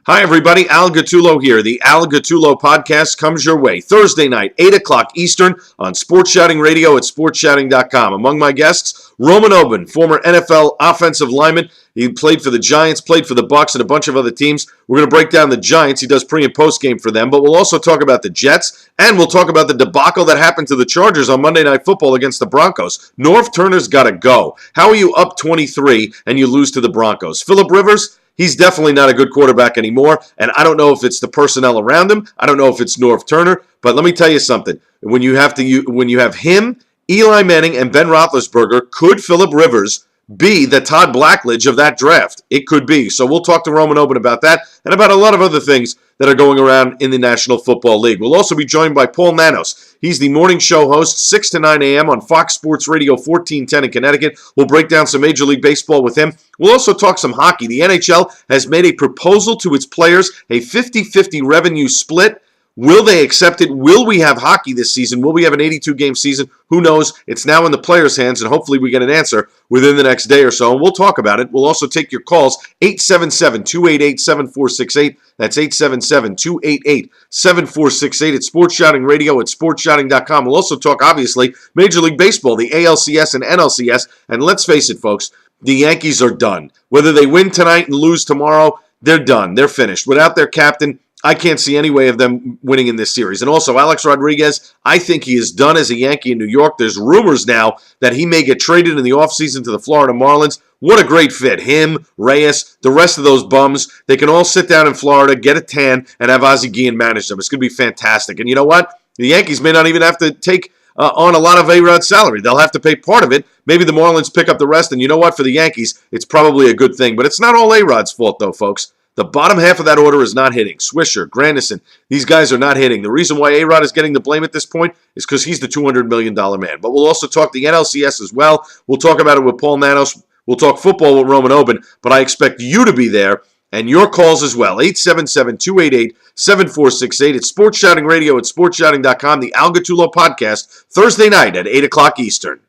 Hi, everybody. Al Gattullo here. The Al Gattullo Podcast comes your way Thursday night, 8 o'clock Eastern on SportShouting Radio at SportShouting.com. Among my guests, Roman Oben, former NFL offensive lineman. He played for the Giants, played for the Bucs, and a bunch of other teams. We're going to break down the Giants. He does pre- and post-game for them, but we'll also talk about the Jets, and we'll talk about the debacle that happened to the Chargers on Monday Night Football against the Broncos. Norv Turner's got to go. How are you up 23 and you lose to the Broncos? Phillip Rivers? He's definitely not a good quarterback anymore, and I don't know if it's the personnel around him. I don't know if it's Norv Turner, but let me tell you something. When you have him, Eli Manning, and Ben Roethlisberger, could Phillip Rivers be the Todd Blackledge of that draft? It could be. So we'll talk to Roman Oben about that and about a lot of other things that are going around in the National Football League. We'll also be joined by Paul Nanos. He's the morning show host, 6 to 9 a.m. on Fox Sports Radio 1410 in Connecticut. We'll break down some Major League Baseball with him. We'll also talk some hockey. The NHL has made a proposal to its players, a 50-50 revenue split. Will they accept it? Will we have hockey this season? Will we have an 82-game season? Who knows? It's now in the players' hands, and hopefully we get an answer within the next day or so, and we'll talk about it. We'll also take your calls, 877-288-7468. That's 877-288-7468 at Sports Shouting Radio at SportShouting.com. We'll also talk, obviously, Major League Baseball, the ALCS and NLCS, and let's face it, folks, the Yankees are done. Whether they win tonight and lose tomorrow, they're done. They're finished. Without their captain, I can't see any way of them winning in this series. And also, Alex Rodriguez, I think he is done as a Yankee in New York. There's rumors now that he may get traded in the offseason to the Florida Marlins. What a great fit. Him, Reyes, the rest of those bums, they can all sit down in Florida, get a tan, and have Ozzie Guillen manage them. It's going to be fantastic. And you know what? The Yankees may not even have to take on a lot of A-Rod's salary. They'll have to pay part of it. Maybe the Marlins pick up the rest. And you know what? For the Yankees, it's probably a good thing. But it's not all A-Rod's fault, though, folks. The bottom half of that order is not hitting. Swisher, Granderson, these guys are not hitting. The reason why A-Rod is getting the blame at this point is because he's the $200 million man. But we'll also talk the NLCS as well. We'll talk about it with Paul Nanos. We'll talk football with Roman Oben. But I expect you to be there and your calls as well. 877-288-7468. It's Sports Shouting Radio at SportShouting.com. The Al Gattullo Podcast, Thursday night at 8 o'clock Eastern.